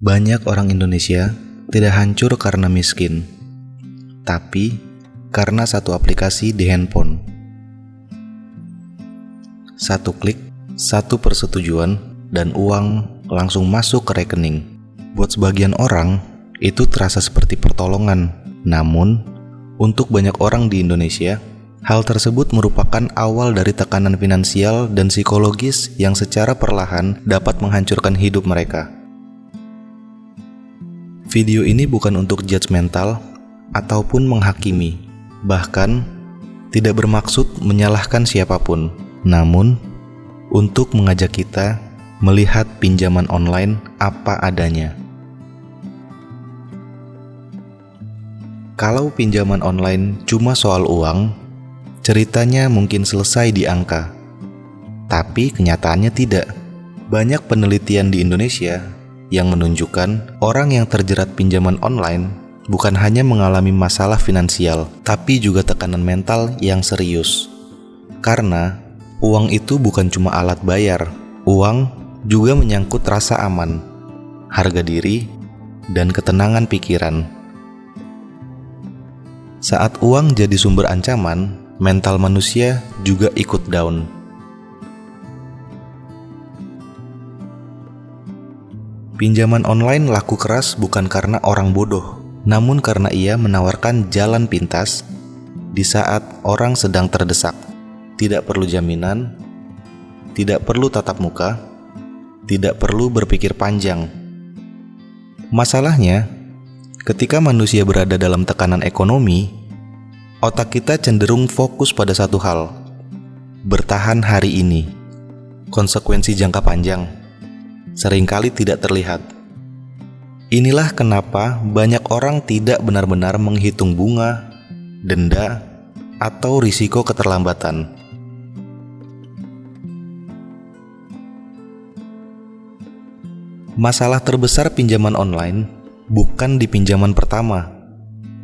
Banyak orang Indonesia tidak hancur karena miskin, tapi karena satu aplikasi di handphone. Satu klik, satu persetujuan, dan uang langsung masuk ke rekening. Buat sebagian orang, itu terasa seperti pertolongan. Namun, untuk banyak orang di Indonesia, hal tersebut merupakan awal dari tekanan finansial dan psikologis yang secara perlahan dapat menghancurkan hidup mereka. Video ini bukan untuk judgmental ataupun menghakimi, bahkan tidak bermaksud menyalahkan siapapun, namun untuk mengajak kita melihat pinjaman online apa adanya. Kalau pinjaman online cuma soal uang, ceritanya mungkin selesai di angka. Tapi kenyataannya tidak. Banyak penelitian di Indonesia yang menunjukkan orang yang terjerat pinjaman online bukan hanya mengalami masalah finansial, tapi juga tekanan mental yang serius. Karena uang itu bukan cuma alat bayar, uang juga menyangkut rasa aman, harga diri, dan ketenangan pikiran. Saat uang jadi sumber ancaman, mental manusia juga ikut down. Pinjaman online laku keras bukan karena orang bodoh, namun karena ia menawarkan jalan pintas di saat orang sedang terdesak. Tidak perlu jaminan, tidak perlu tatap muka, tidak perlu berpikir panjang. Masalahnya, ketika manusia berada dalam tekanan ekonomi, otak kita cenderung fokus pada satu hal: bertahan hari ini. Konsekuensi jangka panjang seringkali tidak terlihat. Inilah kenapa banyak orang tidak benar-benar menghitung bunga, denda, atau risiko keterlambatan. Masalah terbesar pinjaman online bukan di pinjaman pertama.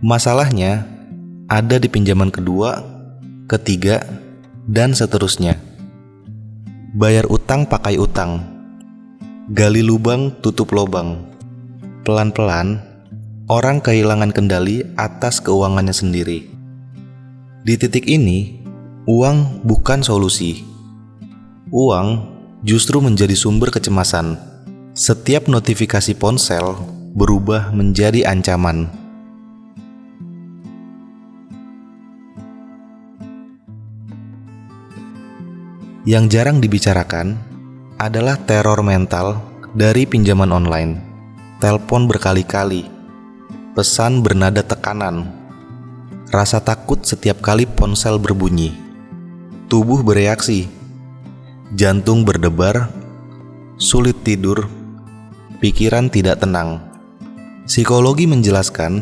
Masalahnya ada di pinjaman kedua, ketiga, dan seterusnya. Bayar utang pakai utang. Gali lubang, tutup lubang. Pelan-pelan, orang kehilangan kendali atas keuangannya sendiri. Di titik ini, uang bukan solusi. Uang justru menjadi sumber kecemasan. Setiap notifikasi ponsel berubah menjadi ancaman. Yang jarang dibicarakan adalah teror mental dari pinjaman online. Telepon berkali-kali, pesan bernada tekanan, rasa takut setiap kali ponsel berbunyi, tubuh bereaksi, jantung berdebar, sulit tidur, pikiran tidak tenang. Psikologi menjelaskan,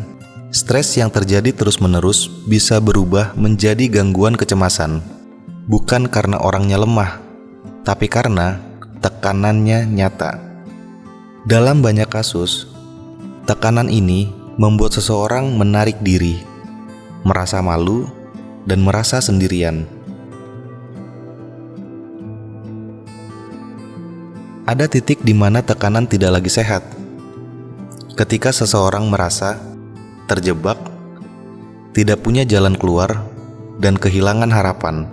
stres yang terjadi terus-menerus bisa berubah menjadi gangguan kecemasan, bukan karena orangnya lemah, tapi karena tekanannya nyata. Dalam banyak kasus, tekanan ini membuat seseorang menarik diri, merasa malu, dan merasa sendirian. Ada titik di mana tekanan tidak lagi sehat. Ketika seseorang merasa terjebak, tidak punya jalan keluar, dan kehilangan harapan.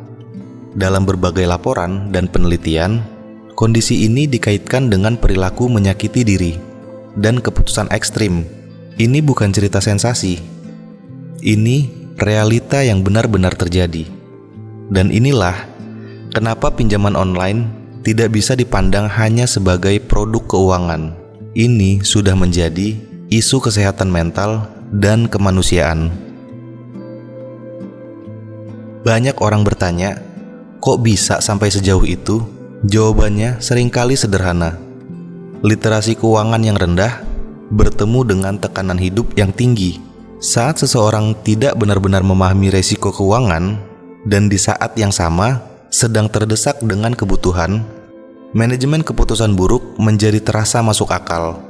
Dalam berbagai laporan dan penelitian, kondisi ini dikaitkan dengan perilaku menyakiti diri dan keputusan ekstrim. Ini bukan cerita sensasi. Ini realita yang benar-benar terjadi. Dan inilah kenapa pinjaman online tidak bisa dipandang hanya sebagai produk keuangan. Ini sudah menjadi isu kesehatan mental dan kemanusiaan. Banyak orang bertanya, kok bisa sampai sejauh itu? Jawabannya seringkali sederhana. Literasi keuangan yang rendah bertemu dengan tekanan hidup yang tinggi. Saat seseorang tidak benar-benar memahami resiko keuangan dan di saat yang sama sedang terdesak dengan kebutuhan, manajemen keputusan buruk menjadi terasa masuk akal.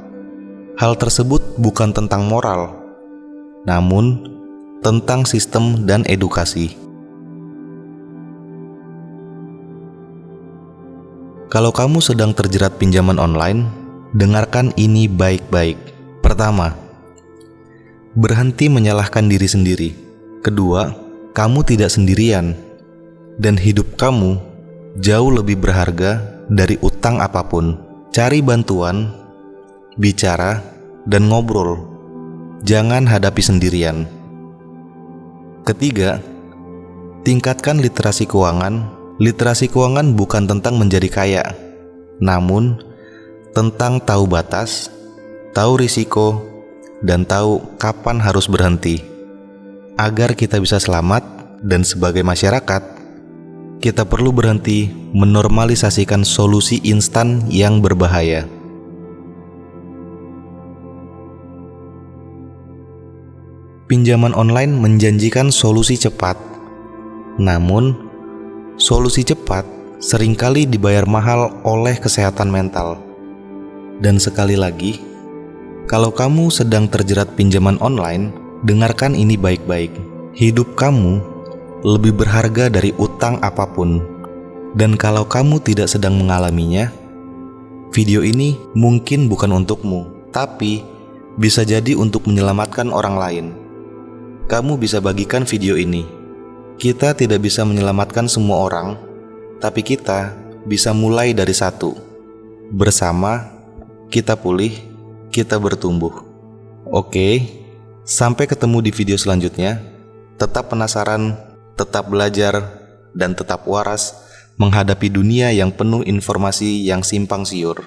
Hal tersebut bukan tentang moral, namun tentang sistem dan edukasi. Kalau kamu sedang terjerat pinjaman online, dengarkan ini baik-baik. Pertama, berhenti menyalahkan diri sendiri. Kedua, kamu tidak sendirian, dan hidup kamu jauh lebih berharga dari utang apapun. Cari bantuan, bicara, dan ngobrol. Jangan hadapi sendirian. Ketiga, tingkatkan literasi keuangan. Literasi keuangan bukan tentang menjadi kaya, namun tentang tahu batas, tahu risiko, dan tahu kapan harus berhenti. Agar kita bisa selamat, dan sebagai masyarakat, kita perlu berhenti menormalisasikan solusi instan yang berbahaya. Pinjaman online menjanjikan solusi cepat, namun solusi cepat seringkali dibayar mahal oleh kesehatan mental. Dan sekali lagi, kalau kamu sedang terjerat pinjaman online, dengarkan ini baik-baik. Hidup kamu lebih berharga dari utang apapun. Dan kalau kamu tidak sedang mengalaminya, video ini mungkin bukan untukmu, tapi bisa jadi untuk menyelamatkan orang lain. Kamu bisa bagikan video ini. Kita tidak bisa menyelamatkan semua orang, tapi kita bisa mulai dari satu. Bersama, kita pulih, kita bertumbuh. Oke, sampai ketemu di video selanjutnya. Tetap penasaran, tetap belajar, dan tetap waras menghadapi dunia yang penuh informasi yang simpang siur.